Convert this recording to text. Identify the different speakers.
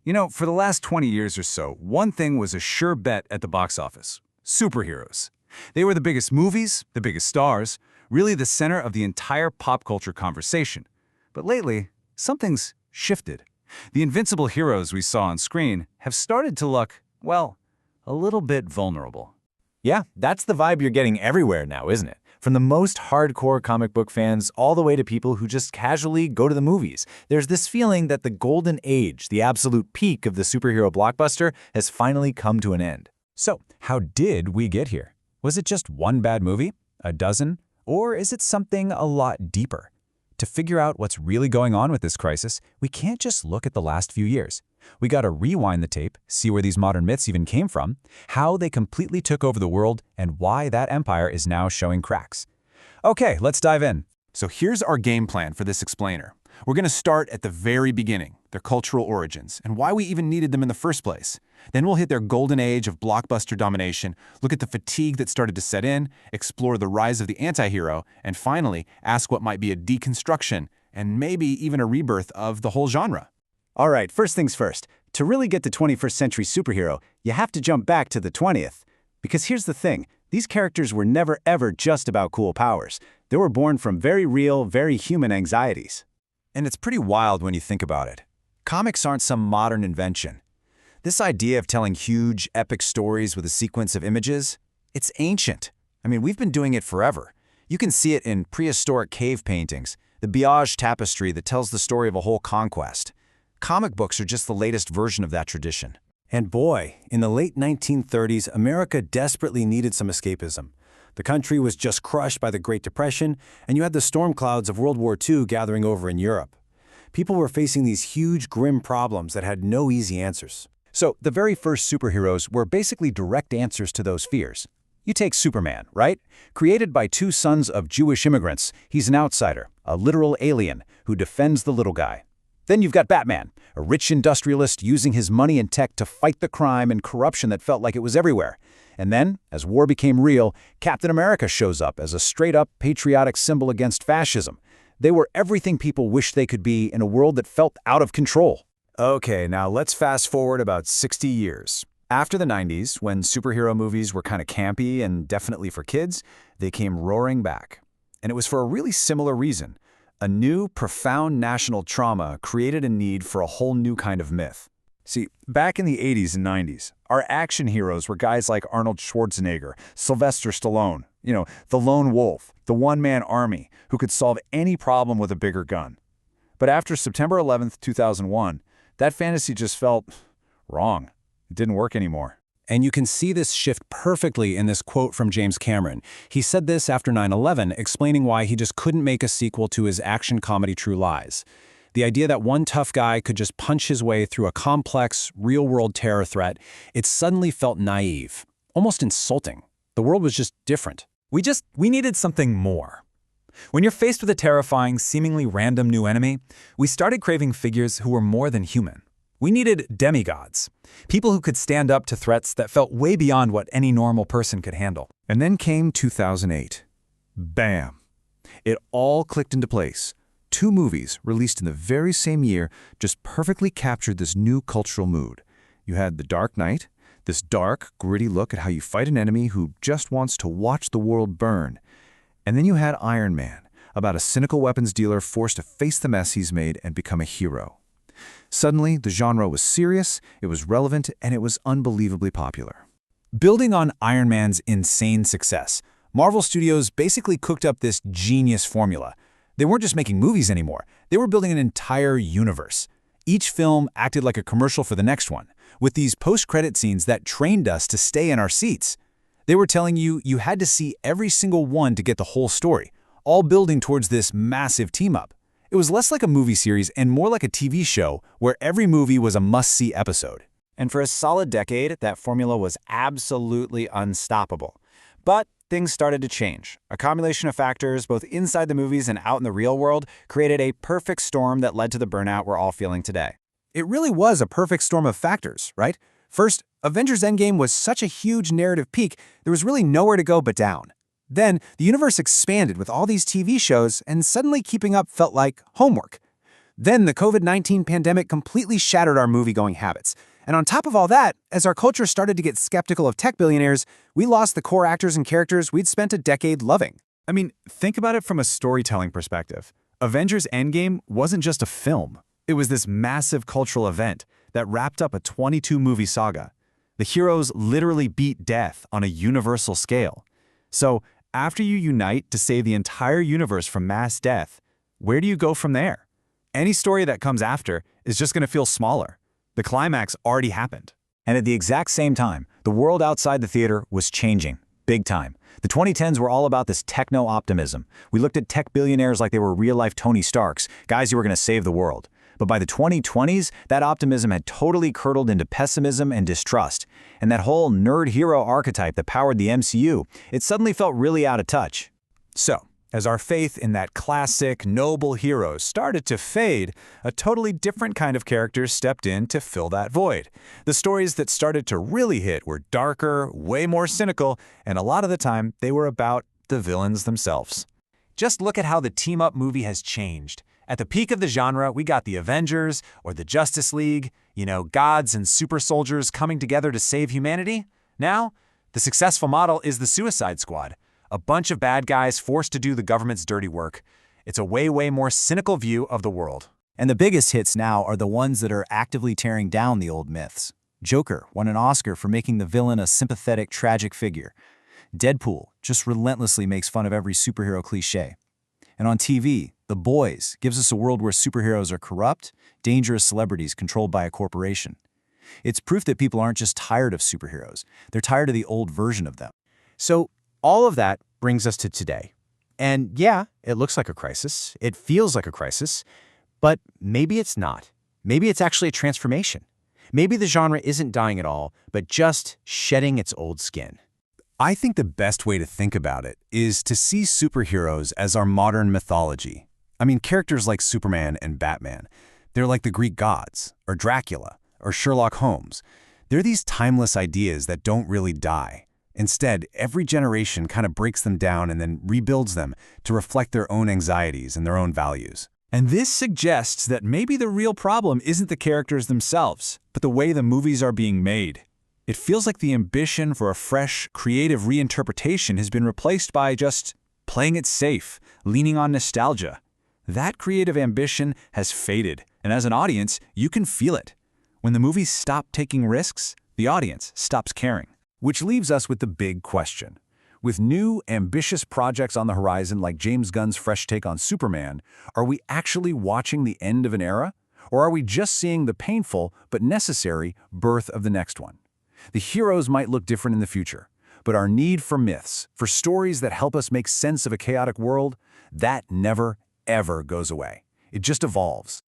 Speaker 1: For the last 20 years or so, one thing was a sure bet at the box office: superheroes. They were the biggest movies, the biggest stars, really the center of the entire pop culture conversation. But lately, something's shifted. The invincible heroes we saw on screen have started to look, well, a little bit vulnerable.
Speaker 2: Yeah, that's the vibe you're getting everywhere now, isn't it? From the most hardcore comic book fans all the way to people who just casually go to the movies. There's this feeling that the golden age, the absolute peak of the superhero blockbuster, has finally come to an end.
Speaker 3: So, how did we get here? Was it just one bad movie? A dozen? Or is it something a lot deeper? To figure out what's really going on with this crisis, we can't just look at the last few years. We gotta rewind the tape, see where these modern myths even came from, how they completely took over the world, and why that empire is now showing cracks. Okay, let's dive in.
Speaker 4: So here's our game plan for this explainer. We're going to start at the very beginning, their cultural origins, and why we even needed them in the first place. Then we'll hit their golden age of blockbuster domination, look at the fatigue that started to set in, explore the rise of the anti-hero, and finally, ask what might be a deconstruction, and maybe even a rebirth of the whole genre.
Speaker 2: All right, first things first. To really get the 21st century superhero, you have to jump back to the 20th. Because here's the thing, these characters were never ever just about cool powers. They were born from very real, very human anxieties.
Speaker 3: And it's pretty wild when you think about it. Comics aren't some modern invention. This idea of telling huge, epic stories with a sequence of images, it's ancient. I mean, we've been doing it forever. You can see it in prehistoric cave paintings, the Biage tapestry that tells the story of a whole conquest. Comic books are just the latest version of that tradition.
Speaker 2: And boy, in the late 1930s, America desperately needed some escapism. The country was just crushed by the Great Depression, and you had the storm clouds of World War II gathering over in Europe. People were facing these huge, grim problems that had no easy answers.
Speaker 3: So, the very first superheroes were basically direct answers to those fears. You take Superman, right? Created by two sons of Jewish immigrants, he's an outsider, a literal alien who defends the little guy. Then you've got Batman, a rich industrialist using his money and tech to fight the crime and corruption that felt like it was everywhere. And then, as war became real, Captain America shows up as a straight-up patriotic symbol against fascism. They were everything people wished they could be in a world that felt out of control.
Speaker 2: Okay, now let's fast forward about 60 years.
Speaker 3: After the 90s, when superhero movies were kind of campy and definitely for kids, they came roaring back. And it was for a really similar reason. A new, profound national trauma created a need for a whole new kind of myth.
Speaker 1: See, back in the 80s and 90s, our action heroes were guys like Arnold Schwarzenegger, Sylvester Stallone, the lone wolf, the one-man army who could solve any problem with a bigger gun. But after September 11th, 2001, that fantasy just felt wrong. It didn't work anymore.
Speaker 3: And you can see this shift perfectly in this quote from James Cameron. He said this after 9/11, explaining why he just couldn't make a sequel to his action comedy True Lies. The idea that one tough guy could just punch his way through a complex, real-world terror threat, it suddenly felt naive, almost insulting. The world was just different.
Speaker 5: We needed something more. When you're faced with a terrifying, seemingly random new enemy, we started craving figures who were more than human. We needed demigods, people who could stand up to threats that felt way beyond what any normal person could handle.
Speaker 1: And then came 2008. Bam! It all clicked into place. Two movies, released in the very same year, just perfectly captured this new cultural mood. You had The Dark Knight, this dark, gritty look at how you fight an enemy who just wants to watch the world burn. And then you had Iron Man, about a cynical weapons dealer forced to face the mess he's made and become a hero. Suddenly, the genre was serious, it was relevant, and it was unbelievably popular.
Speaker 3: Building on Iron Man's insane success, Marvel Studios basically cooked up this genius formula. They weren't just making movies anymore, they were building an entire universe. Each film acted like a commercial for the next one, with these post-credit scenes that trained us to stay in our seats. They were telling you you had to see every single one to get the whole story, all building towards this massive team-up. It was less like a movie series and more like a TV show where every movie was a must-see episode.
Speaker 2: And for a solid decade, that formula was absolutely unstoppable. But things started to change. A combination of factors, both inside the movies and out in the real world, created a perfect storm that led to the burnout we're all feeling today.
Speaker 3: It really was a perfect storm of factors, right? First, Avengers Endgame was such a huge narrative peak, there was really nowhere to go but down. Then, the universe expanded with all these TV shows, and suddenly keeping up felt like homework.
Speaker 2: Then the COVID-19 pandemic completely shattered our movie-going habits. And on top of all that, as our culture started to get skeptical of tech billionaires, we lost the core actors and characters we'd spent a decade loving.
Speaker 1: I mean, think about it from a storytelling perspective. Avengers Endgame wasn't just a film. It was this massive cultural event that wrapped up a 22-movie saga. The heroes literally beat death on a universal scale. So, after you unite to save the entire universe from mass death, where do you go from there? Any story that comes after is just going to feel smaller. The climax already happened.
Speaker 3: And at the exact same time, the world outside the theater was changing, big time. The 2010s were all about this techno-optimism. We looked at tech billionaires like they were real-life Tony Starks, guys who were going to save the world. But by the 2020s, that optimism had totally curdled into pessimism and distrust. And that whole nerd hero archetype that powered the MCU, it suddenly felt really out of touch.
Speaker 1: So, as our faith in that classic, noble hero started to fade, a totally different kind of character stepped in to fill that void. The stories that started to really hit were darker, way more cynical, and a lot of the time, they were about the villains themselves.
Speaker 4: Just look at how the team-up movie has changed. At the peak of the genre, we got the Avengers or the Justice League, gods and super soldiers coming together to save humanity. Now, the successful model is the Suicide Squad, a bunch of bad guys forced to do the government's dirty work. It's a way more cynical view of the world.
Speaker 2: And the biggest hits now are the ones that are actively tearing down the old myths. Joker won an Oscar for making the villain a sympathetic, tragic figure. Deadpool just relentlessly makes fun of every superhero cliché. And on TV, The Boys gives us a world where superheroes are corrupt, dangerous celebrities controlled by a corporation. It's proof that people aren't just tired of superheroes, they're tired of the old version of them. So, all of that brings us to today. And yeah, it looks like a crisis, it feels like a crisis, but maybe it's not. Maybe it's actually a transformation. Maybe the genre isn't dying at all, but just shedding its old skin.
Speaker 1: I think the best way to think about it is to see superheroes as our modern mythology. I mean, characters like Superman and Batman, they're like the Greek gods, or Dracula, or Sherlock Holmes. They're these timeless ideas that don't really die. Instead, every generation kind of breaks them down and then rebuilds them to reflect their own anxieties and their own values. And this suggests that maybe the real problem isn't the characters themselves, but the way the movies are being made. It feels like the ambition for a fresh, creative reinterpretation has been replaced by just playing it safe, leaning on nostalgia. That creative ambition has faded, and as an audience, you can feel it. When the movies stop taking risks, the audience stops caring. Which leaves us with the big question. With new, ambitious projects on the horizon like James Gunn's fresh take on Superman, are we actually watching the end of an era? Or are we just seeing the painful but necessary birth of the next one? The heroes might look different in the future, but our need for myths, for stories that help us make sense of a chaotic world, that never, ever goes away. It just evolves.